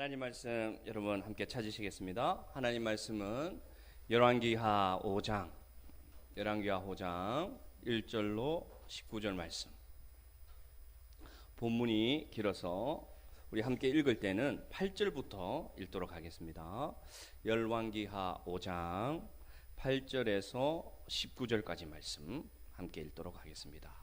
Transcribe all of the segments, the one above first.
하나님 말씀 여러분 함께 찾으시겠습니다. 하나님 말씀은 열왕기하 5장 1절로 19절 말씀. 본문이 길어서 우리 함께 읽을 때는 8절부터 읽도록 하겠습니다. 열왕기하 5장 8절에서 19절까지 말씀 함께 읽도록 하겠습니다.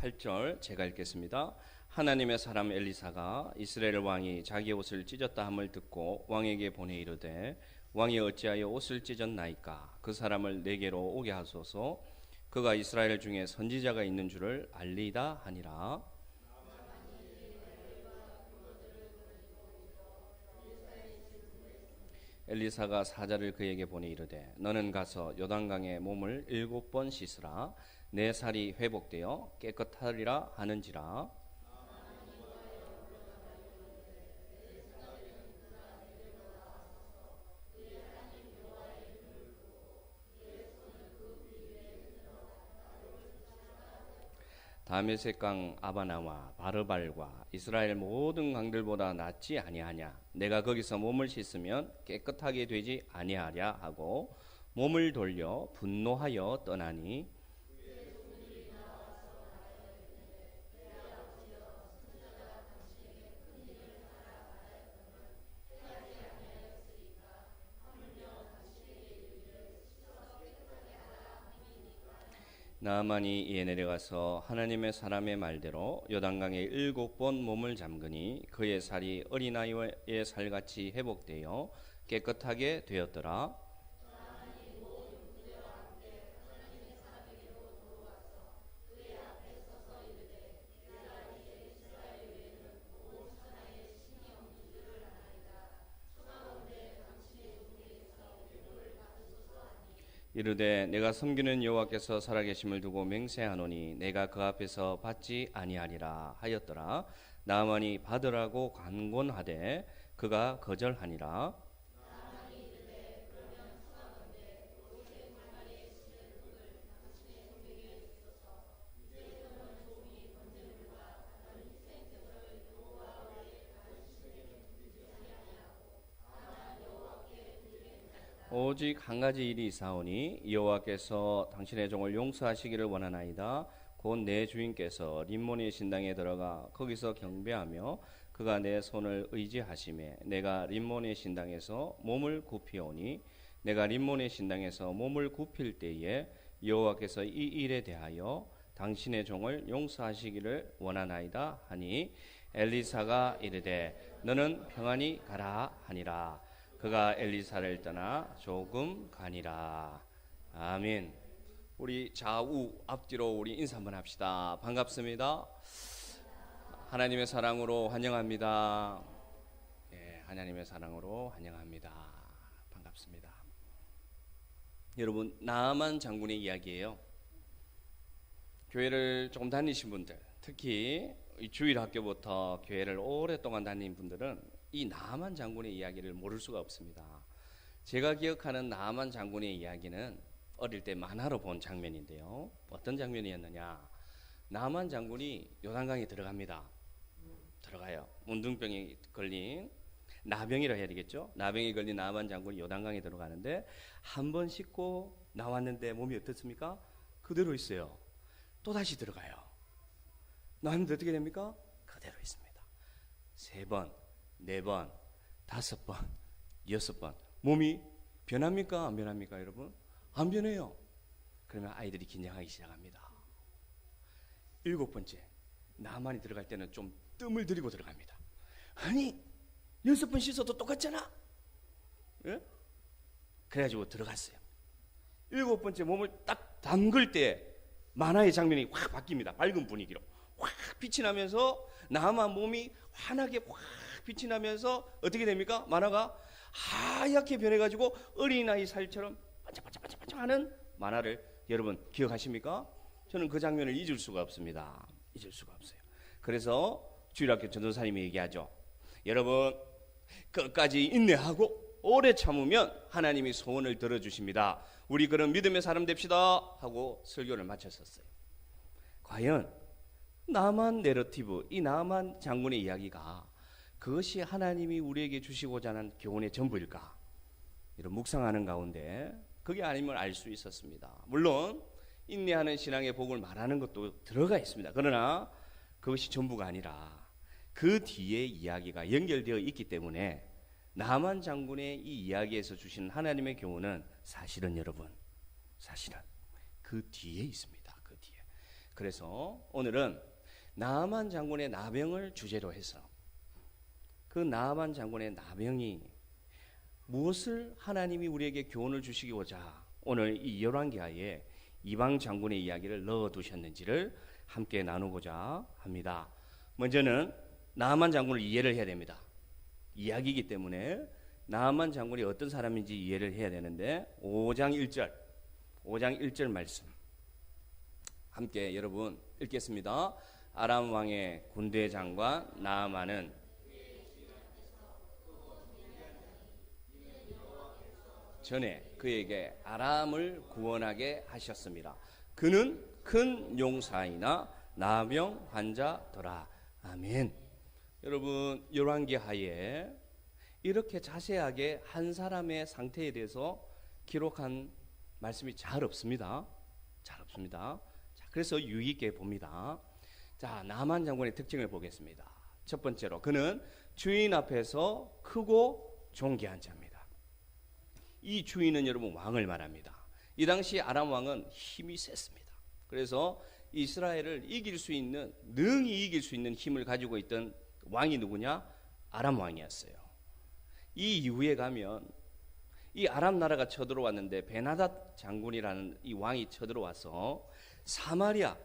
8절 제가 읽겠습니다. 하나님의 사람 엘리사가 이스라엘 왕이 자기 옷을 찢었다 함을 듣고 왕에게 보내 이르되 왕이 어찌하여 옷을 찢었나이까? 그 사람을 내게로 오게 하소서. 그가 이스라엘 중에 선지자가 있는 줄을 알리다 하니라. 엘리사가 사자를 그에게 보내 이르되 너는 가서 요단강에 몸을 7번 씻으라. 내 살이 회복되어 깨끗하리라 하는지라. 다메섹강 아바나와 바르발과 이스라엘 모든 강들보다 낫지 아니하냐? 내가 거기서 몸을 씻으면 깨끗하게 되지 아니하랴 하고 몸을 돌려 분노하여 떠나니 나아만이 이에 내려가서 하나님의 사람의 말대로 요단강에 7번 몸을 잠그니 그의 살이 어린아이의 살같이 회복되어 깨끗하게 되었더라. 이르되 내가 섬기는 여호와께서 살아계심을 두고 맹세하노니 내가 그 앞에서 받지 아니하리라 하였더라. 나아만이 받으라고 간곤하되 그가 거절하니라. 오직 한 가지 일이 있사오니 여호와께서 당신의 종을 용서하시기를 원하나이다. 곧 내 주인께서 림몬의 신당에 들어가 거기서 경배하며 그가 내 손을 의지하심에 내가 림몬의 신당에서 몸을 굽히오니 내가 림몬의 신당에서 몸을 굽힐 때에 여호와께서 이 일에 대하여 당신의 종을 용서하시기를 원하나이다 하니 엘리사가 이르되 너는 평안히 가라 하니라. 그가 엘리사를 떠나 조금 가니라. 아멘. 우리 좌우 앞뒤로 우리 인사 한번 합시다. 반갑습니다. 하나님의 사랑으로 환영합니다. 예, 하나님의 사랑으로 환영합니다. 반갑습니다. 여러분, 나아만 장군의 이야기예요. 교회를 조금 다니신 분들, 특히 주일 학교부터 교회를 오랫동안 다닌 분들은 이 나아만 장군의 이야기를 모를 수가 없습니다. 제가 기억하는 나아만 장군의 이야기는 어릴 때 만화로 본 장면인데요. 어떤 장면이었느냐? 나아만 장군이 요단강에 들어갑니다. 들어가요. 문둥병이 걸린 나병이라 해야 되겠죠? 나병이 걸린 나아만 장군이 요단강에 들어가는데 한 번 씻고 나왔는데 몸이 어떻습니까? 그대로 있어요. 또 다시 들어가요. 나왔는데 어떻게 됩니까? 그대로 있습니다. 3번, 4번, 5번, 6번. 몸이 변합니까? 안 변합니까, 여러분? 안 변해요. 그러면 아이들이 긴장하기 시작합니다. 7번째, 나만이 들어갈 때는 좀 뜸을 들이고 들어갑니다. 아니, 6번 씻어도 똑같잖아. 예? 그래가지고 들어갔어요. 7번째 몸을 딱 담글 때 만화의 장면이 확 바뀝니다. 밝은 분위기로 확 빛이 나면서 나만 몸이 환하게 확 빛이 나면서 어떻게 됩니까? 만화가 하얗게 변해가지고 어린아이 살처럼 반짝반짝반짝 하는 만화를 여러분 기억하십니까? 저는 그 장면을 잊을 수가 없습니다. 잊을 수가 없어요. 그래서 주일학교 전도사님이 얘기하죠. 여러분 끝까지 인내하고 오래 참으면 하나님이 소원을 들어주십니다. 우리 그런 믿음의 사람 됩시다 하고 설교를 마쳤었어요. 과연 나만 내러티브, 이 나만 장군의 이야기가 그것이 하나님이 우리에게 주시고자 하는 교훈의 전부일까? 이런 묵상하는 가운데 그게 아님을 알 수 있었습니다. 물론 인내하는 신앙의 복을 말하는 것도 들어가 있습니다. 그러나 그것이 전부가 아니라 그 뒤에 이야기가 연결되어 있기 때문에 나만 장군의 이 이야기에서 주신 하나님의 교훈은 사실은 여러분, 사실은 그 뒤에 있습니다. 그 뒤에. 그래서 오늘은 나만 장군의 나병을 주제로 해서 그 나만 장군의 나병이 무엇을 하나님이 우리에게 교훈을 주시고자 오늘 이 열왕기하에 이방 장군의 이야기를 넣어두셨는지를 함께 나누고자 합니다. 먼저는 나만 장군을 이해를 해야 됩니다. 이야기이기 때문에 나만 장군이 어떤 사람인지 이해를 해야 되는데 5장 1절 말씀 함께 여러분 읽겠습니다. 아람 왕의 군대 장관 나아만은 전에 그에게 아람을 구원하게 하셨습니다. 그는 큰 용사이나 나병 환자더라. 아멘. 여러분 열왕기하에 이렇게 자세하게 한 사람의 상태에 대해서 기록한 말씀이 잘 없습니다. 잘 없습니다. 자, 그래서 유의 있게 봅니다. 자, 나만 장군의 특징을 보겠습니다. 첫 번째로 그는 주인 앞에서 크고 존귀한 자입니다. 이 주인은 여러분 왕을 말합니다. 이 당시 아람 왕은 힘이 셌습니다. 그래서 이스라엘을 이길 수 있는, 능히 이길 수 있는 힘을 가지고 있던 왕이 누구냐? 아람 왕이었어요. 이 이후에 가면 이 아람 나라가 쳐들어왔는데 베나닷 장군이라는 이 왕이 쳐들어와서 사마리아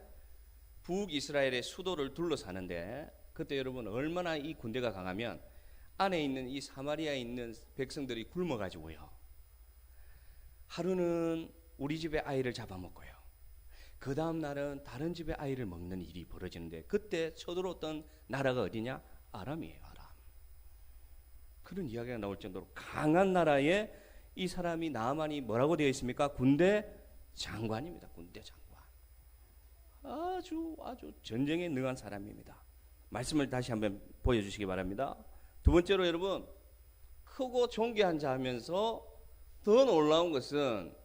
북이스라엘의 수도를 둘러사는데 그때 여러분 얼마나 이 군대가 강하면 안에 있는 이 사마리아에 있는 백성들이 굶어가지고요. 하루는 우리 집의 아이를 잡아먹고요. 그 다음 날은 다른 집의 아이를 먹는 일이 벌어지는데 그때 쳐들어왔던 나라가 어디냐? 아람이에요. 아람. 그런 이야기가 나올 정도로 강한 나라에 이 사람이 나아만이 뭐라고 되어 있습니까? 군대 장관입니다. 군대 장관. 아주 전쟁에 능한 사람입니다. 말씀을 다시 한번 보여주시기 바랍니다. 두 번째로 여러분 크고 존귀한 자 하면서 더 놀라운 것은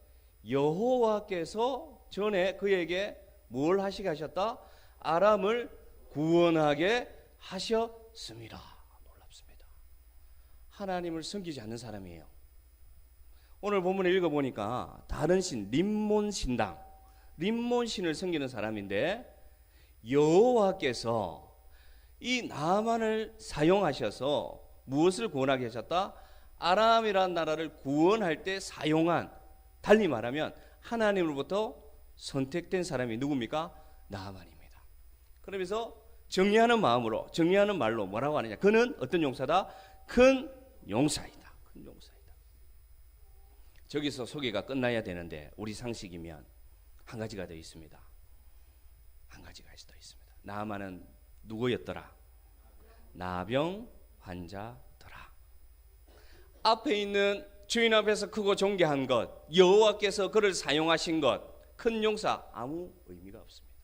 여호와께서 전에 그에게 뭘 하시게 하셨다? 아람을 구원하게 하셨습니다. 놀랍습니다. 하나님을 섬기지 않는 사람이에요. 오늘 본문을 읽어보니까 다른 신 림몬신당 림몬신을 섬기는 사람인데 여호와께서 이 나아만을 사용하셔서 무엇을 구원하게 하셨다? 아람이라는 나라를 구원할 때 사용한, 달리 말하면 하나님으로부터 선택된 사람이 누굽니까? 나아만입니다. 그러면서 정리하는 마음으로, 정리하는 말로 뭐라고 하느냐? 그는 어떤 용사다? 큰 용사이다. 큰 용사이다. 저기서 소개가 끝나야 되는데 우리 상식이면 한 가지가 더 있습니다. 한 가지가 더 있습니다. 나아만은 누구였더라? 나병 환자더라. 앞에 있는 주인 앞에서 크고 존귀한 것, 여호와께서 그를 사용하신 것, 큰 용사, 아무 의미가 없습니다.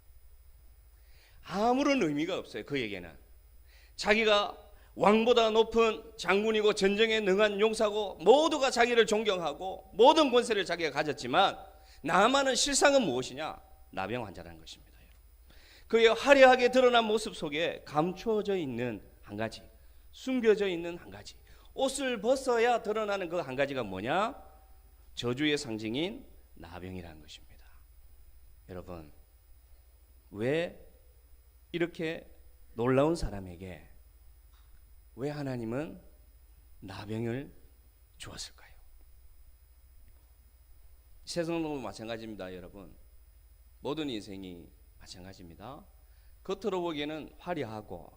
아무런 의미가 없어요. 그에게는 자기가 왕보다 높은 장군이고 전쟁에 능한 용사고 모두가 자기를 존경하고 모든 권세를 자기가 가졌지만 나아만은 실상은 무엇이냐? 나병 환자라는 것입니다. 그의 화려하게 드러난 모습 속에 감추어져 있는 한 가지, 숨겨져 있는 한 가지, 옷을 벗어야 드러나는 그 한 가지가 뭐냐? 저주의 상징인 나병이라는 것입니다. 여러분, 왜 이렇게 놀라운 사람에게 왜 하나님은 나병을 주었을까요? 세상도 마찬가지입니다. 여러분, 모든 인생이 마찬가지입니다. 겉으로 보기에는 화려하고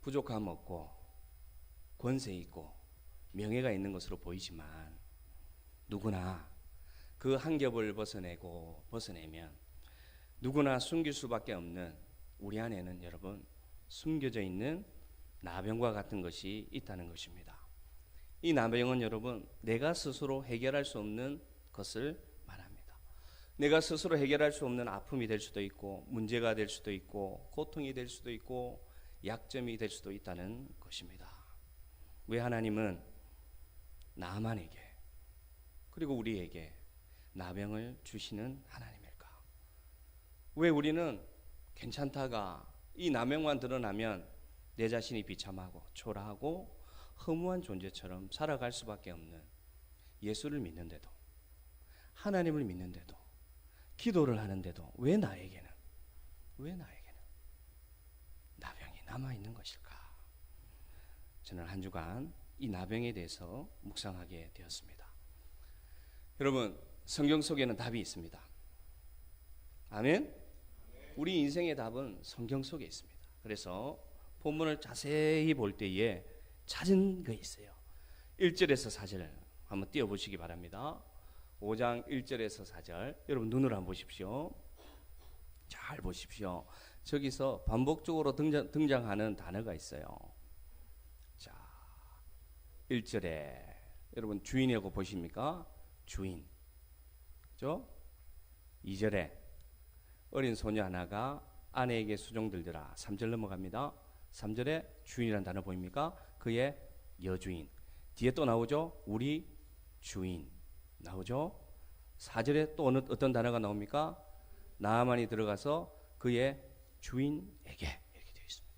부족함 없고 권세 있고 명예가 있는 것으로 보이지만 누구나 그 한 겹을 벗어내면 누구나 숨길 수밖에 없는 우리 안에는 여러분 숨겨져 있는 나병과 같은 것이 있다는 것입니다. 이 나병은 여러분 내가 스스로 해결할 수 없는 것을 말합니다. 내가 스스로 해결할 수 없는 아픔이 될 수도 있고 문제가 될 수도 있고 고통이 될 수도 있고 약점이 될 수도 있다는 것입니다. 왜 하나님은 나만에게 그리고 우리에게 나병을 주시는 하나님일까? 왜 우리는 괜찮다가 이 나병만 드러나면 내 자신이 비참하고 초라하고 허무한 존재처럼 살아갈 수밖에 없는, 예수를 믿는데도 하나님을 믿는데도 기도를 하는데도 왜 나에게는 나병이 남아있는 것일까? 저는 한 주간 이 나병에 대해서 묵상하게 되었습니다. 여러분, 성경 속에는 답이 있습니다. 아멘? 우리 인생의 답은 성경 속에 있습니다. 그래서 본문을 자세히 볼 때에 찾은 거 있어요. 1절에서 4절 한번 띄워보시기 바랍니다. 5장 1절에서 4절 여러분 눈으로 한번 보십시오. 잘 보십시오. 저기서 반복적으로 등장하는 단어가 있어요. 자, 1절에 여러분 주인이라고 보십니까? 주인. 그죠? 2절에 어린 소녀 하나가 아내에게 수종들더라. 3절 넘어갑니다. 3절에 주인이라는 단어 보입니까? 그의 여주인. 뒤에 또 나오죠? 우리 주인 나오죠? 4절에 또 어떤 단어가 나옵니까? 나아만이 들어가서 그의 주인에게 이렇게 되어 있습니다.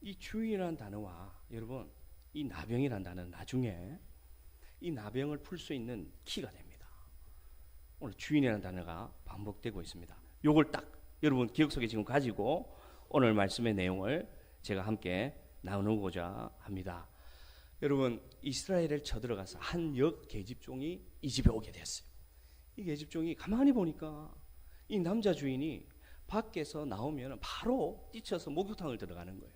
이 주인이라는 단어와 여러분 이 나병이라는 단어는 나중에 이 나병을 풀 수 있는 키가 됩니다. 오늘 주인이라는 단어가 반복되고 있습니다. 요걸 딱 여러분 기억 속에 지금 가지고 오늘 말씀의 내용을 제가 함께 나누고자 합니다. 여러분, 이스라엘을 쳐들어가서 한 계집종이 이 집에 오게 됐어요. 이 계집종이 가만히 보니까 이 남자 주인이 밖에서 나오면 바로 뛰쳐서 목욕탕을 들어가는 거예요.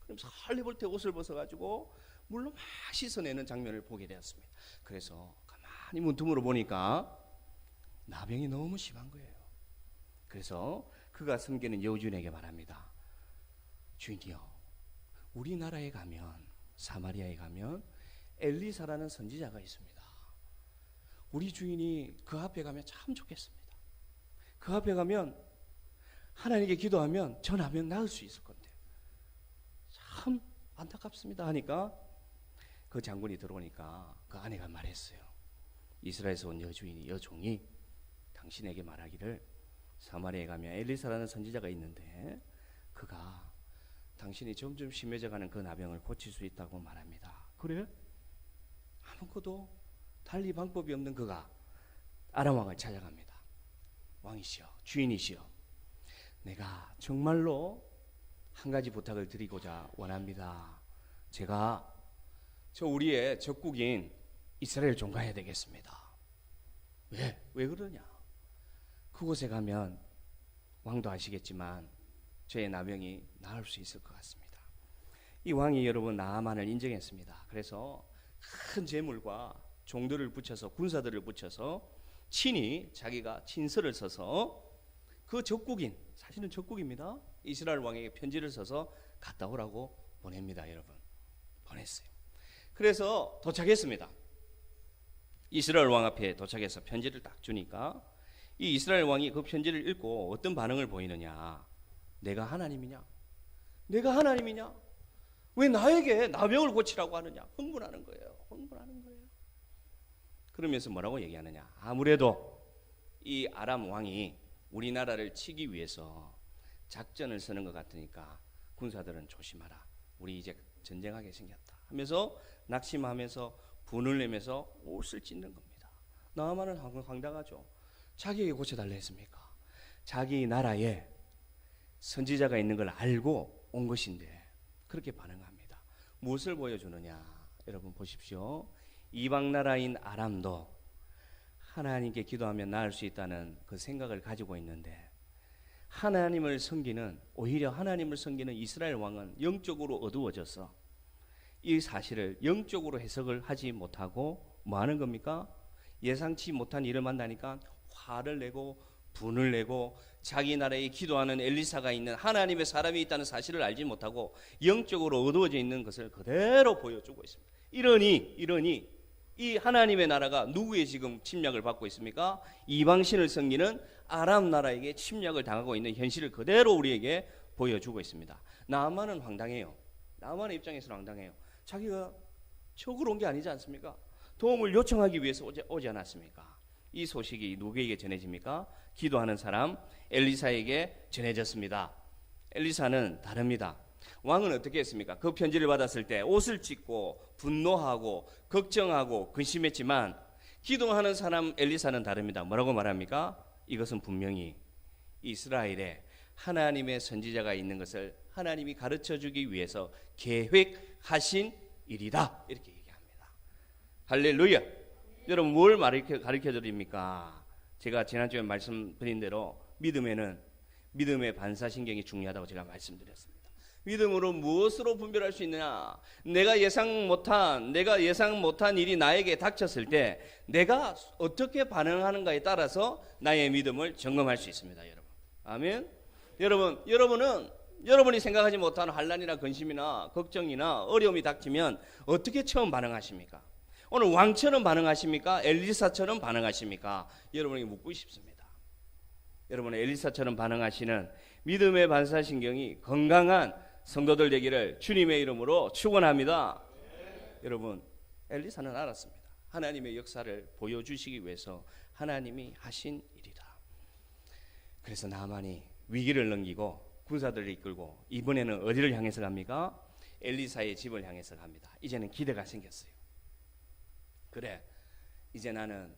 그러면서 헐레벌떡 옷을 벗어가지고 물로 막 씻어내는 장면을 보게 되었습니다. 그래서 가만히 문틈으로 보니까 나병이 너무 심한 거예요. 그래서 그가 섬기는 여주인에게 말합니다. 주인이요, 우리나라에 가면 사마리아에 가면 엘리사라는 선지자가 있습니다. 우리 주인이 그 앞에 가면 참 좋겠습니다. 그 앞에 가면 하나님께 기도하면 저 나병 나을 수 있을 건데 참 안타깝습니다 하니까 그 장군이 들어오니까 그 아내가 말했어요. 이스라엘에서 온 여종이 당신에게 말하기를 사마리아에 가면 엘리사라는 선지자가 있는데 그가 당신이 점점 심해져가는 그 나병을 고칠 수 있다고 말합니다. 그래? 아무것도 달리 방법이 없는 그가 아람 왕을 찾아갑니다. 왕이시여, 주인이시여, 내가 정말로 한 가지 부탁을 드리고자 원합니다. 제가 우리의 적국인 이스라엘 종가해야 되겠습니다. 왜 그러냐? 그곳에 가면 왕도 아시겠지만 저의 나병이 나을 수 있을 것 같습니다. 이 왕이 여러분 나아만을 인정했습니다. 그래서 큰 재물과 종들을 붙여서 군사들을 붙여서 친히 자기가 친서를 써서 그 적국인, 사실은 적국입니다, 이스라엘 왕에게 편지를 써서 갔다 오라고 보냅니다. 여러분 보냈어요. 그래서 도착했습니다. 이스라엘 왕 앞에 도착해서 편지를 딱 주니까 이 이스라엘 왕이 그 편지를 읽고 어떤 반응을 보이느냐? 내가 하나님이냐? 왜 나에게 나병을 고치라고 하느냐? 흥분하는 거예요. 그러면서 뭐라고 얘기하느냐? 아무래도 이 아람 왕이 우리나라를 치기 위해서 작전을 쓰는 것 같으니까 군사들은 조심하라. 우리 이제 전쟁하게 생겼다 하면서 낙심하면서 분을 내면서 옷을 찢는 겁니다. 나아만은 황당하죠. 자기에게 고쳐달라 했습니까? 자기 나라에 선지자가 있는 걸 알고 온 것인데 그렇게 반응합니다. 무엇을 보여주느냐? 여러분 보십시오. 이방 나라인 아람도 하나님께 기도하면 나을 수 있다는 그 생각을 가지고 있는데 오히려 하나님을 섬기는 이스라엘 왕은 영적으로 어두워져서 이 사실을 영적으로 해석을 하지 못하고 뭐 하는 겁니까? 예상치 못한 일을 만나니까 화를 내고 분을 내고 자기 나라에 기도하는 엘리사가 있는 하나님의 사람이 있다는 사실을 알지 못하고 영적으로 어두워져 있는 것을 그대로 보여주고 있습니다. 이러니 이 하나님의 나라가 누구의 지금 침략을 받고 있습니까? 이방신을 섬기는 아람 나라에게 침략을 당하고 있는 현실을 그대로 우리에게 보여주고 있습니다. 나아만은 황당해요. 나아만의 입장에서는 황당해요. 자기가 적으로 온 게 아니지 않습니까? 도움을 요청하기 위해서 오지 않았습니까? 이 소식이 누구에게 전해집니까? 기도하는 사람 엘리사에게 전해졌습니다. 엘리사는 다릅니다. 왕은 어떻게 했습니까? 그 편지를 받았을 때 옷을 찢고 분노하고 걱정하고 근심했지만 기도하는 사람 엘리사는 다릅니다. 뭐라고 말합니까? 이것은 분명히 이스라엘에 하나님의 선지자가 있는 것을 하나님이 가르쳐주기 위해서 계획하신 일이다, 이렇게 얘기합니다. 할렐루야. 여러분 뭘 가르쳐드립니까? 제가 지난주에 말씀드린 대로 믿음에는 믿음의 반사신경이 중요하다고 제가 말씀드렸습니다. 믿음으로 무엇으로 분별할 수 있느냐? 내가 예상 못한 일이 나에게 닥쳤을 때 내가 어떻게 반응하는가에 따라서 나의 믿음을 점검할 수 있습니다. 여러분, 아멘. 여러분은 여러분이 생각하지 못한 환난이나 근심이나 걱정이나 어려움이 닥치면 어떻게 처음 반응하십니까? 오늘 왕처럼 반응하십니까? 엘리사처럼 반응하십니까? 여러분에게 묻고 싶습니다. 여러분의 엘리사처럼 반응하시는 믿음의 반사신경이 건강한 성도들 되기를 주님의 이름으로 축원합니다. 여러분, 엘리사는 알았습니다. 하나님의 역사를 보여주시기 위해서 하나님이 하신 일이다. 그래서 나만이 위기를 넘기고 군사들을 이끌고 이번에는 어디를 향해서 갑니까? 엘리사의 집을 향해서 갑니다. 이제는 기대가 생겼어요. 그래, 이제 나는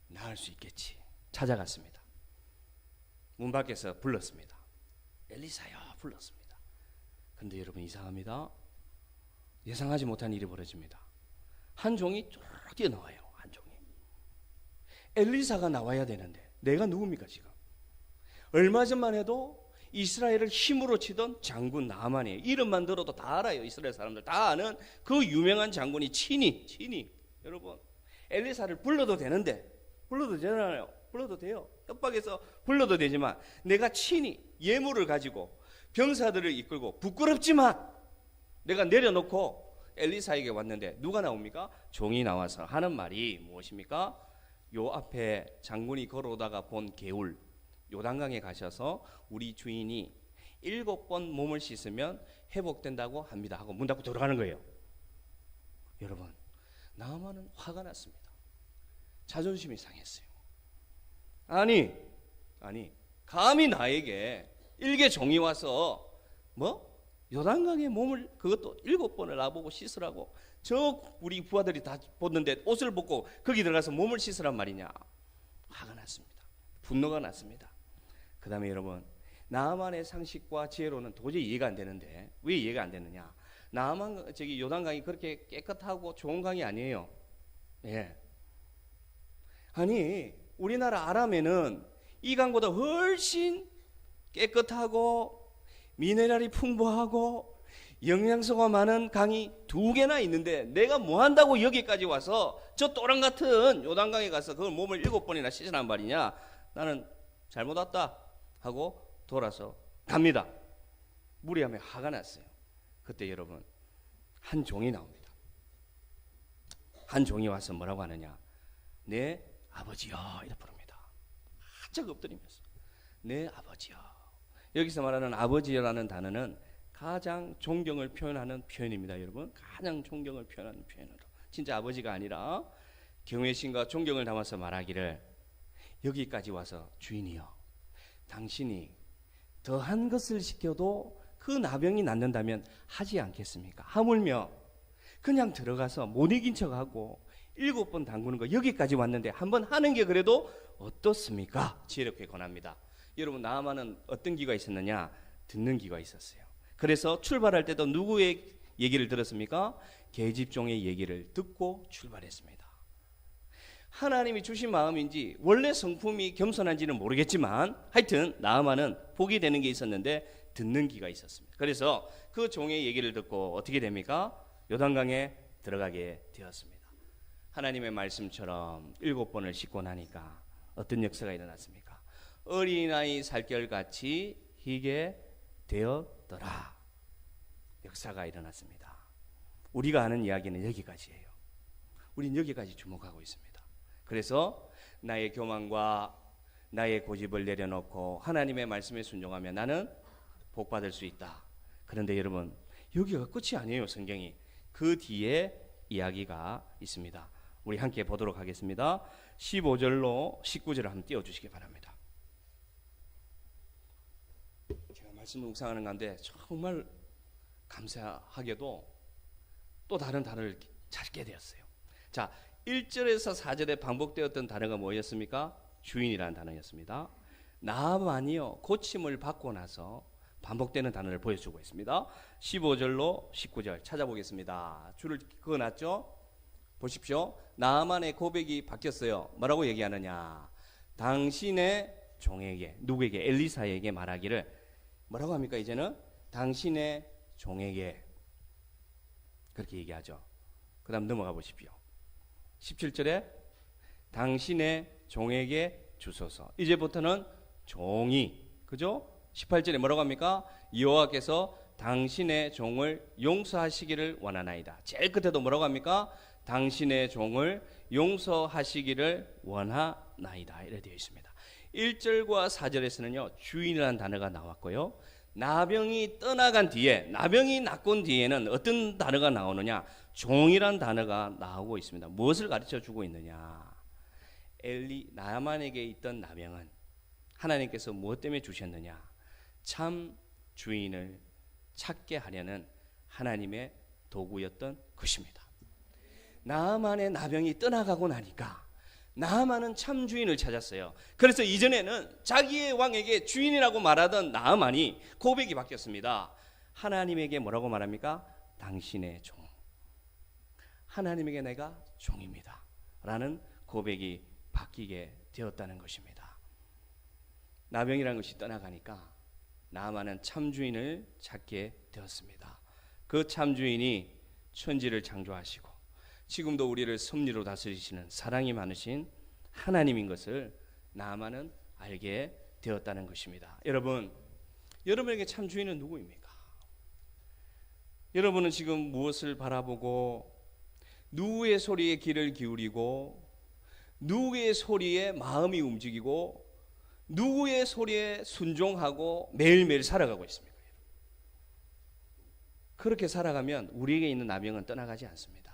나을 수 있겠지. 찾아갔습니다. 문 밖에서 불렀습니다. 엘리사여, 불렀습니다. 근데 여러분, 이상합니다. 예상하지 못한 일이 벌어집니다. 한 종이 쭉 뛰어나와요. 한 종이. 엘리사가 나와야 되는데 내가 누굽니까 지금? 얼마 전만 해도 이스라엘을 힘으로 치던 장군 나아만이에요. 이름만 들어도 다 알아요. 이스라엘 사람들 다 아는 그 유명한 장군이 친히 여러분, 엘리사를 불러도 되는데, 불러도 되잖아요. 불러도 돼요. 협박해서 불러도 되지만 내가 친히 예물을 가지고 병사들을 이끌고 부끄럽지만 내가 내려놓고 엘리사에게 왔는데 누가 나옵니까? 종이 나와서 하는 말이 무엇입니까? 요 앞에 장군이 걸어오다가 본 개울 요단강에 가셔서 우리 주인이 7번 몸을 씻으면 회복된다고 합니다 하고 문 닫고 들어가는 거예요. 여러분, 나아만은 화가 났습니다. 자존심이 상했어요. 아니 감히 나에게 일개 종이 와서 요단강에 몸을 그것도 7번을 나보고 씻으라고, 저 우리 부하들이 다 벗는데 옷을 벗고 거기 들어가서 몸을 씻으란 말이냐. 화가 났습니다. 분노가 났습니다. 그 다음에 여러분, 나아만의 상식과 지혜로는 도저히 이해가 안 되는데 왜 이해가 안 되느냐? 나아만 요단강이 그렇게 깨끗하고 좋은 강이 아니에요. 예. 아니, 우리나라 아람에는 이 강보다 훨씬 깨끗하고 미네랄이 풍부하고 영양소가 많은 강이 2개나 있는데 내가 뭐 한다고 여기까지 와서 저 또랑 같은 요단강에 가서 그걸 몸을 7번이나 씻으란 말이냐. 나는 잘못 왔다 하고 돌아서 갑니다. 무리하며 화가 났어요. 그때 여러분, 한 종이 나옵니다. 한 종이 와서 뭐라고 하느냐? 내 아버지여, 이렇게 부릅니다. 한짝 엎드리면서 내 아버지여. 여기서 말하는 아버지라는 단어는 가장 존경을 표현하는 표현입니다. 여러분, 가장 존경을 표현하는 표현으로, 진짜 아버지가 아니라 경외심과 존경을 담아서 말하기를, 여기까지 와서 주인이여, 당신이 더한 것을 시켜도 그 나병이 낫는다면 하지 않겠습니까? 하물며 그냥 들어가서 못 이긴 척하고 7번 담그는 거 여기까지 왔는데 한번 하는 게 그래도 어떻습니까? 지혜롭게 권합니다. 여러분, 나아만은 어떤 기가 있었느냐? 듣는 기가 있었어요. 그래서 출발할 때도 누구의 얘기를 들었습니까? 계집종의 얘기를 듣고 출발했습니다. 하나님이 주신 마음인지 원래 성품이 겸손한지는 모르겠지만 하여튼 나아만은 복이 되는 게 있었는데 듣는 기가 있었습니다. 그래서 그 종의 얘기를 듣고 어떻게 됩니까? 요단강에 들어가게 되었습니다. 하나님의 말씀처럼 7번을 씻고 나니까 어떤 역사가 일어났습니까? 어린아이 살결같이 희게 되었더라. 역사가 일어났습니다. 우리가 아는 이야기는 여기까지예요. 우린 여기까지 주목하고 있습니다. 그래서 나의 교만과 나의 고집을 내려놓고 하나님의 말씀에 순종하면 나는 복받을 수 있다. 그런데 여러분, 여기가 끝이 아니에요. 성경이 그 뒤에 이야기가 있습니다. 우리 함께 보도록 하겠습니다. 15절로 19절을 한번 띄워주시기 바랍니다. 제가 말씀을 묵상하는 가운데 정말 감사하게도 또 다른 단어를 찾게 되었어요. 자, 1절에서 4절에 반복되었던 단어가 뭐였습니까? 주인이라는 단어였습니다. 나만이요 고침을 받고 나서 반복되는 단어를 보여주고 있습니다. 15절로 19절 찾아보겠습니다. 줄을 그어놨죠? 보십시오. 나만의 고백이 바뀌었어요. 뭐라고 얘기하느냐? 당신의 종에게, 누구에게? 엘리사에게 말하기를 뭐라고 합니까? 이제는 당신의 종에게 그렇게 얘기하죠. 그 다음 넘어가 보십시오. 17절에 당신의 종에게 주소서. 이제부터는 종이, 그죠? 18절에 뭐라고 합니까? 여호와께서 당신의 종을 용서하시기를 원하나이다. 제일 끝에도 뭐라고 합니까? 당신의 종을 용서하시기를 원하나이다. 이렇게 되어 있습니다. 1절과 4절에서는요 주인이라는 단어가 나왔고요, 나병이 떠나간 뒤에, 나병이 낫곤 뒤에는 어떤 단어가 나오느냐? 종이란 단어가 나오고 있습니다. 무엇을 가르쳐 주고 있느냐? 나만에게 있던 나병은 하나님께서 무엇 때문에 주셨느냐? 참 주인을 찾게 하려는 하나님의 도구였던 것입니다. 나만의 나병이 떠나가고 나니까 나만은 참 주인을 찾았어요. 그래서 이전에는 자기의 왕에게 주인이라고 말하던 나만이 고백이 바뀌었습니다. 하나님에게 뭐라고 말합니까? 당신의 종, 하나님에게 내가 종입니다 라는 고백이 바뀌게 되었다는 것입니다. 나병이라는 것이 떠나가니까 나만은 참 주인을 찾게 되었습니다. 그 참 주인이 천지를 창조하시고 지금도 우리를 섭리로 다스리시는 사랑이 많으신 하나님인 것을 나만은 알게 되었다는 것입니다. 여러분, 여러분에게 참 주인은 누구입니까? 여러분은 지금 무엇을 바라보고 누구의 소리에 귀를 기울이고 누구의 소리에 마음이 움직이고 누구의 소리에 순종하고 매일매일 살아가고 있습니까? 그렇게 살아가면 우리에게 있는 나병은 떠나가지 않습니다.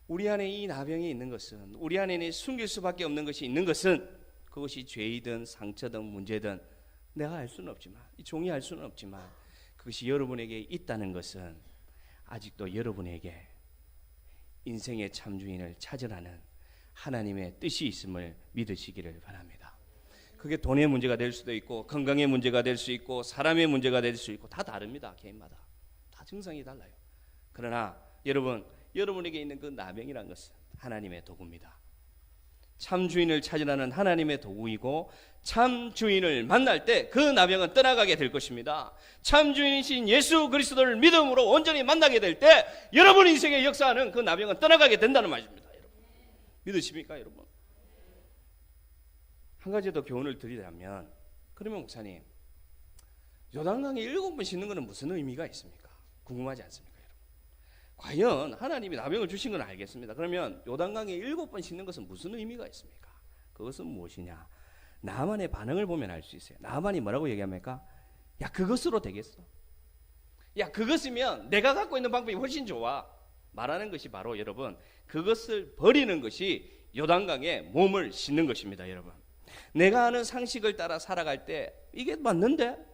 우리 안에 이 나병이 있는 것은, 우리 안에 숨길 수밖에 없는 것이 있는 것은, 그것이 죄이든 상처든 문제든 내가 알 수는 없지만, 이 종이 알 수는 없지만 그것이 여러분에게 있다는 것은 아직도 여러분에게 인생의 참주인을 찾으라는 하나님의 뜻이 있음을 믿으시기를 바랍니다. 그게 돈의 문제가 될 수도 있고 건강의 문제가 될 수 있고 사람의 문제가 될 수 있고 다 다릅니다. 개인마다 다 증상이 달라요. 그러나 여러분에게 있는 그 나병이란 것은 하나님의 도구입니다. 참 주인을 찾으라는 하나님의 도구이고 참 주인을 만날 때 그 나병은 떠나가게 될 것입니다. 참 주인이신 예수 그리스도를 믿음으로 온전히 만나게 될 때 여러분 인생의 역사하는 그 나병은 떠나가게 된다는 말입니다. 여러분 믿으십니까? 여러분 한 가지 더 교훈을 드리자면, 그러면 목사님 요단강에 7번 씻는 것은 무슨 의미가 있습니까? 궁금하지 않습니까? 여러분 과연 하나님이 나병을 주신 건 알겠습니다. 그러면 요단강에 7번 씻는 것은 무슨 의미가 있습니까? 그것은 무엇이냐? 나만의 반응을 보면 알 수 있어요. 나만이 뭐라고 얘기합니까? 야 그것으로 되겠어? 야 그것이면 내가 갖고 있는 방법이 훨씬 좋아 말하는 것이 바로 여러분 그것을 버리는 것이 요단강에 몸을 씻는 것입니다. 여러분 내가 아는 상식을 따라 살아갈 때 이게 맞는데?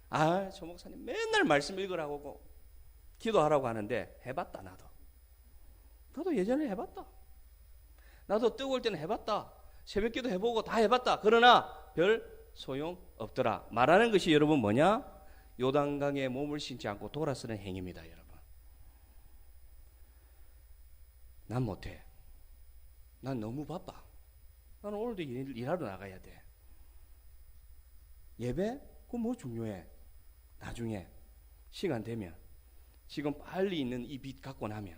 아, 저 목사님 맨날 말씀 읽으라고 기도하라고 하는데 해봤다. 나도 예전에 해봤다. 나도 뜨거울 때는 해봤다. 새벽기도 해보고 다 해봤다. 그러나 별 소용 없더라 말하는 것이 여러분 뭐냐? 요단강에 몸을 씻지 않고 돌아서는 행위입니다. 여러분 난 못해. 난 너무 바빠. 나는 오늘도 일하러 나가야 돼. 예배? 그거 뭐 중요해. 나중에 시간 되면 지금 빨리 있는 이 빚 갖고 나면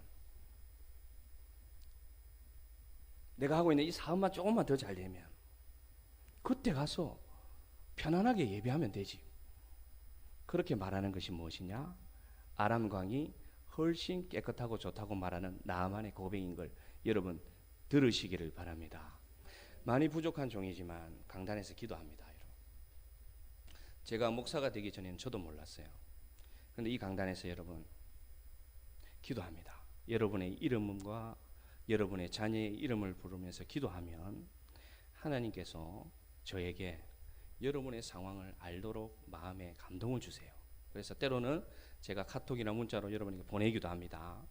내가 하고 있는 이 사업만 조금만 더 잘 되면 그때 가서 편안하게 예배하면 되지. 그렇게 말하는 것이 무엇이냐? 아람강이 훨씬 깨끗하고 좋다고 말하는 나만의 고백인 걸 여러분 들으시기를 바랍니다. 많이 부족한 종이지만 강단에서 기도합니다. 여러분. 제가 목사가 되기 전에는 저도 몰랐어요. 그런데 이 강단에서 여러분 기도합니다. 여러분의 이름과 여러분의 자녀의 이름을 부르면서 기도하면 하나님께서 저에게 여러분의 상황을 알도록 마음에 감동을 주세요. 그래서 때로는 제가 카톡이나 문자로 여러분에게 보내기도 합니다.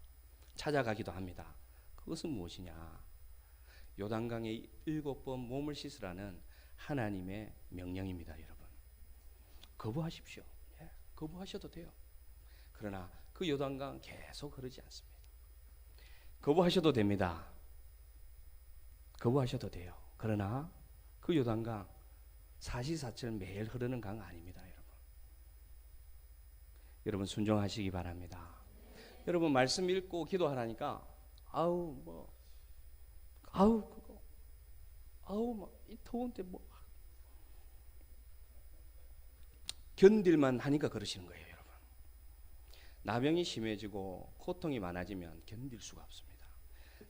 찾아가기도 합니다. 그것은 무엇이냐? 요단강에 7번 몸을 씻으라는 하나님의 명령입니다. 여러분 거부하십시오. 거부하셔도 돼요. 그러나 그 요단강 계속 흐르지 않습니다. 거부하셔도 됩니다. 거부하셔도 돼요. 그러나 그 요단강 사시사철 매일 흐르는 강 아닙니다. 여러분 순종하시기 바랍니다. 여러분 말씀 읽고 기도하라니까 그거 이 더운데 견딜만 하니까 그러시는 거예요. 여러분 나병이 심해지고 고통이 많아지면 견딜 수가 없습니다.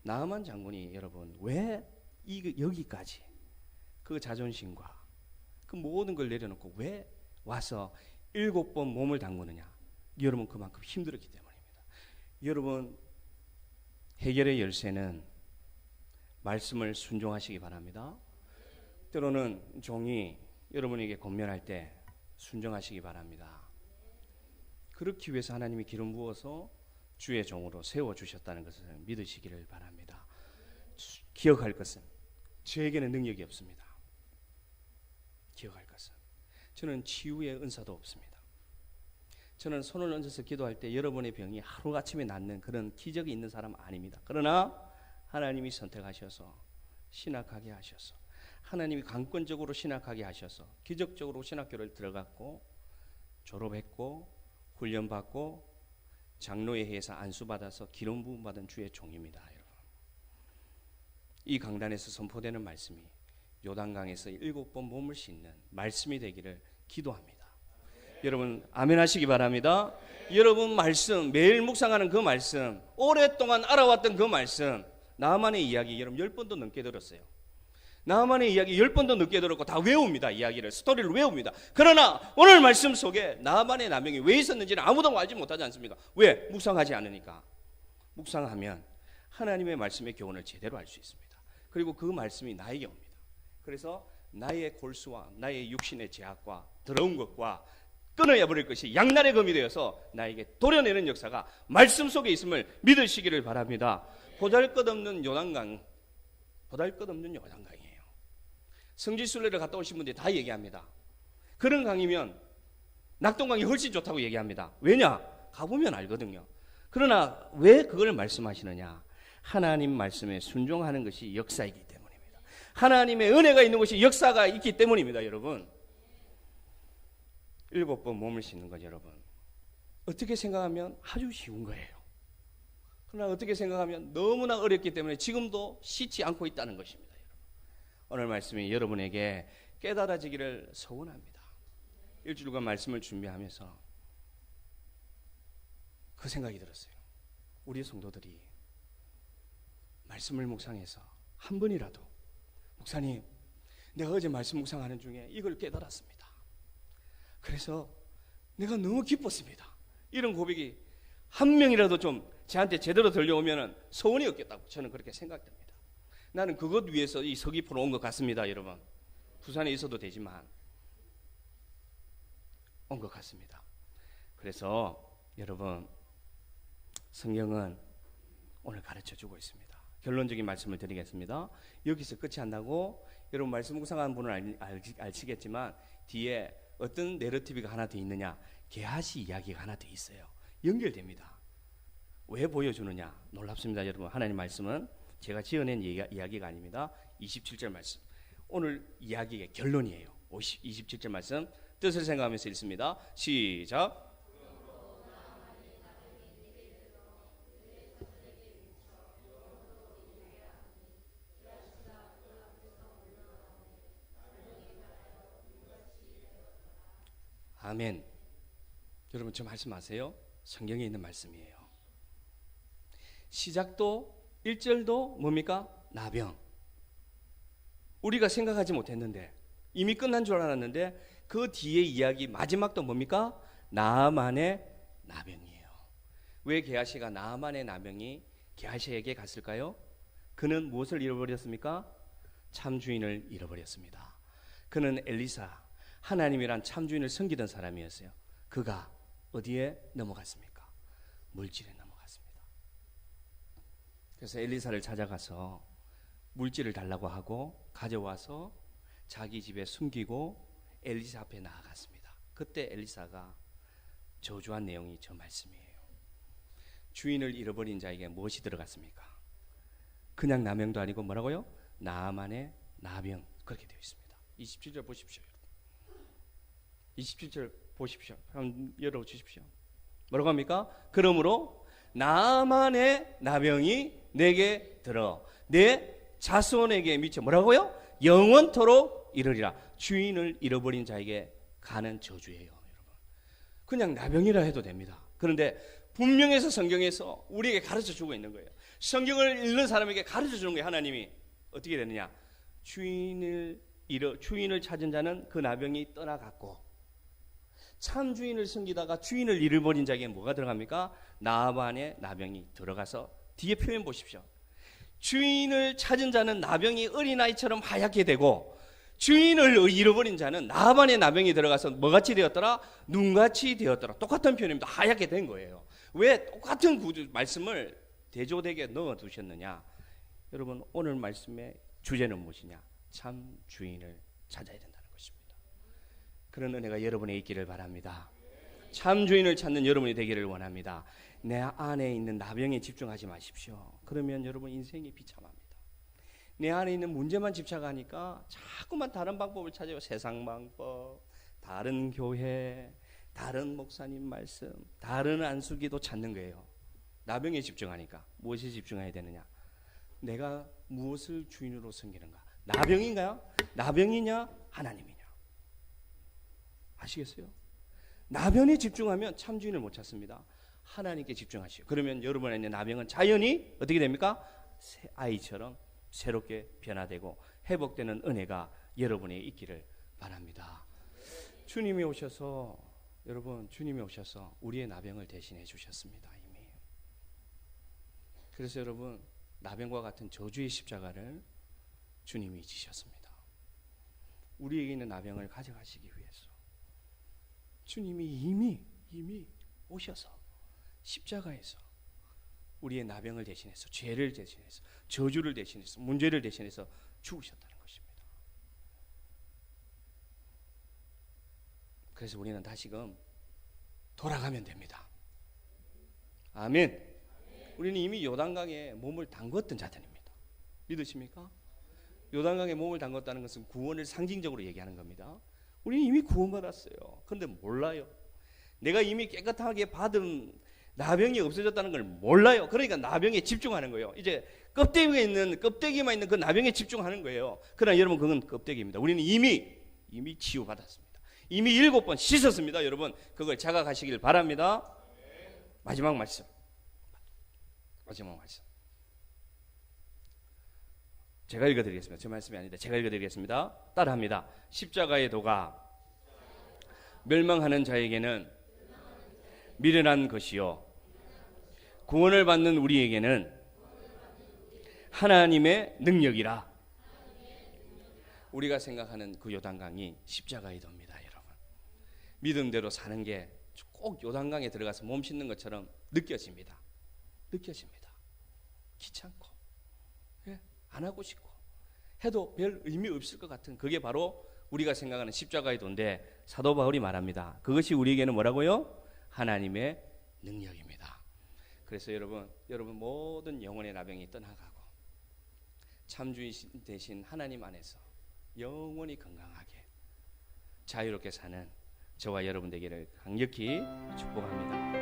나아만 장군이 여러분 왜 여기까지 그 자존심과 그 모든 걸 내려놓고 왜 와서 7번 몸을 담그느냐? 여러분 그만큼 힘들었기 때문입니다. 여러분 해결의 열쇠는 말씀을 순종하시기 바랍니다. 때로는 종이 여러분에게 권면할 때 순종하시기 바랍니다. 그렇기 위해서 하나님이 기름 부어서 주의 종으로 세워주셨다는 것을 믿으시기를 바랍니다. 기억할 것은 저에게는 능력이 없습니다. 기억할 것은 저는 치유의 은사도 없습니다. 저는 손을 얹어서 기도할 때 여러분의 병이 하루아침에 낫는 그런 기적이 있는 사람 아닙니다. 그러나 하나님이 선택하셔서 신학하게 하셔서 하나님이 강권적으로 신학하게 하셔서 기적적으로 신학교를 들어갔고 졸업했고 훈련받고 장로회 회에서 안수받아서 기름 부음 받은 주의 종입니다. 여러분 이 강단에서 선포되는 말씀이 요단강에서 7번 몸을 씻는 말씀이 되기를 기도합니다. 여러분 아멘 하시기 바랍니다. 여러분 말씀 매일 묵상하는 그 말씀 오랫동안 알아왔던 그 말씀 나만의 이야기 여러분 10번도 넘게 들었어요. 나만의 이야기 10번도 넘게 들었고 다 외웁니다. 이야기를 스토리를 외웁니다. 그러나 오늘 말씀 속에 나만의 나병이 왜 있었는지는 아무도 알지 못하지 않습니까? 왜? 묵상하지 않으니까. 묵상하면 하나님의 말씀의 교훈을 제대로 알 수 있습니다. 그리고 그 말씀이 나에게 옵니다. 그래서 나의 골수와 나의 육신의 제약과 더러운 것과 끊어야 버릴 것이 양날의 검이 되어서 나에게 도려내는 역사가 말씀 속에 있음을 믿으시기를 바랍니다. 보잘것없는 요단강이에요. 성지순례를 갔다 오신 분들이 다 얘기합니다. 그런 강이면 낙동강이 훨씬 좋다고 얘기합니다. 왜냐? 가보면 알거든요. 그러나 왜 그걸 말씀하시느냐? 하나님 말씀에 순종하는 것이 역사이기 때문입니다. 하나님의 은혜가 있는 것이 역사가 있기 때문입니다. 여러분 7번 몸을 씻는 것 여러분 어떻게 생각하면 아주 쉬운 거예요. 그러나 어떻게 생각하면 너무나 어렵기 때문에 지금도 씻지 않고 있다는 것입니다. 여러분. 오늘 말씀이 여러분에게 깨달아지기를 소원합니다. 일주일간 말씀을 준비하면서 그 생각이 들었어요. 우리 성도들이 말씀을 묵상해서 한 번이라도 목사님 내가 어제 말씀 묵상하는 중에 이걸 깨달았습니다. 그래서 내가 너무 기뻤습니다. 이런 고백이 한 명이라도 좀 저한테 제대로 들려오면 소원이 없겠다고 저는 그렇게 생각됩니다. 나는 그것 위해서 이 서귀포로 온 것 같습니다. 여러분 부산에 있어도 되지만 온 것 같습니다. 그래서 여러분 성경은 오늘 가르쳐주고 있습니다. 결론적인 말씀을 드리겠습니다. 여기서 끝이 안 나고 여러분 말씀 묵상하는 분은 아시겠지만 뒤에 어떤 내러티브가 하나 더 있느냐? 게하시 이야기가 하나 더 있어요. 연결됩니다. 왜 보여주느냐? 놀랍습니다. 여러분 하나님 말씀은 제가 지어낸 이야기가 아닙니다. 27절 말씀 오늘 이야기의 결론이에요. 27절 말씀 뜻을 생각하면서 읽습니다. 시작. 아멘. 여러분 저 말씀 아세요? 성경에 있는 말씀이에요. 시작도 1절도 뭡니까? 나병. 우리가 생각하지 못했는데 이미 끝난 줄 알았는데 그 뒤에 이야기 마지막도 뭡니까? 나아만의 나병이에요. 왜 게하시가 나아만의 나병이 게하시에게 갔을까요? 그는 무엇을 잃어버렸습니까? 참 주인을 잃어버렸습니다. 그는 엘리사, 하나님이란 참 주인을 섬기던 사람이었어요. 그가 어디에 넘어갔습니까? 물질에 넘어갔습니다. 그래서 엘리사를 찾아가서 물질을 달라고 하고 가져와서 자기 집에 숨기고 엘리사 앞에 나아갔습니다. 그때 엘리사가 저주한 내용이 저 말씀이에요. 주인을 잃어버린 자에게 무엇이 들어갔습니까? 그냥 나병도 아니고 뭐라고요? 나아만의 나병. 그렇게 되어 있습니다. 27절 보십시오. 27절 보십시오. 한번 열어주십시오. 뭐라고 합니까? 그러므로 나아만의 나병이 내게 들어 내 자손에게 미쳐 뭐라고요? 영원토록 이르리라. 주인을 잃어버린 자에게 가는 저주예요, 여러분. 그냥 나병이라 해도 됩니다. 그런데 분명해서 성경에서 우리에게 가르쳐 주고 있는 거예요. 성경을 읽는 사람에게 가르쳐 주는 거예요. 하나님이 어떻게 되느냐? 주인을 찾은 자는 그 나병이 떠나갔고 참 주인을 섬기다가 주인을 잃어버린 자에게 뭐가 들어갑니까? 나아만의 나병이 들어가서 뒤에 표현 보십시오. 주인을 찾은 자는 나병이 어린아이처럼 하얗게 되고 주인을 잃어버린 자는 나아만의 나병이 들어가서 뭐같이 되었더라? 눈같이 되었더라. 똑같은 표현입니다. 하얗게 된 거예요. 왜 똑같은 말씀을 대조되게 넣어두셨느냐? 여러분 오늘 말씀의 주제는 무엇이냐? 참 주인을 찾아야 된다는 것입니다. 그런 은혜가 여러분에 있기를 바랍니다. 참 주인을 찾는 여러분이 되기를 원합니다. 내 안에 있는 나병에 집중하지 마십시오. 그러면 여러분 인생이 비참합니다. 내 안에 있는 문제만 집착하니까 자꾸만 다른 방법을 찾아요. 세상 방법, 다른 교회, 다른 목사님 말씀, 다른 안수기도 찾는 거예요. 나병에 집중하니까 무엇에 집중해야 되느냐? 내가 무엇을 주인으로 섬기는가? 나병인가요? 나병이냐? 하나님이냐? 아시겠어요? 나병에 집중하면 참 주인을 못 찾습니다. 하나님께 집중하시오. 그러면 여러분의 있는 나병은 자연히 어떻게 됩니까? 새 아이처럼 새롭게 변화되고 회복되는 은혜가 여러분에 있기를 바랍니다. 주님이 오셔서 여러분 주님이 오셔서 우리의 나병을 대신해 주셨습니다. 이미. 그래서 여러분 나병과 같은 저주의 십자가를 주님이 지셨습니다. 우리에게 있는 나병을 가져가시기 위해서 주님이 이미 오셔서 십자가에서 우리의 나병을 대신해서 죄를 대신해서 저주를 대신해서 문제를 대신해서 죽으셨다는 것입니다. 그래서 우리는 다시금 돌아가면 됩니다. 아멘. 우리는 이미 요단강에 몸을 담궜던 자들입니다. 믿으십니까? 요단강에 몸을 담궜다는 것은 구원을 상징적으로 얘기하는 겁니다. 우리는 이미 구원받았어요. 그런데 몰라요. 내가 이미 깨끗하게 받은 나병이 없어졌다는 걸 몰라요. 그러니까 나병에 집중하는 거예요. 이제 껍데기만 있는 그 나병에 집중하는 거예요. 그러나 여러분 그건 껍데기입니다. 우리는 이미 치유받았습니다. 이미 7번 씻었습니다. 여러분 그걸 자각하시길 바랍니다. 마지막 말씀. 제가 읽어드리겠습니다. 제 말씀이 아니다. 제가 읽어드리겠습니다. 따라합니다. 십자가의 도가 멸망하는 자에게는 미련한 것이요 구원을 받는 우리에게는 하나님의 능력이라. 우리가 생각하는 그 요단강이 십자가의 도입니다. 여러분 믿음대로 사는 게 꼭 요단강에 들어가서 몸 씻는 것처럼 느껴집니다. 귀찮고 안 하고 싶고 해도 별 의미 없을 것 같은 그게 바로 우리가 생각하는 십자가의 도인데 사도 바울이 말합니다. 그것이 우리에게는 뭐라고요? 하나님의 능력입니다. 그래서 여러분 모든 영혼의 나병이 떠나가고 참주인 대신 하나님 안에서 영원히 건강하게 자유롭게 사는 저와 여러분 되기를 강력히 축복합니다.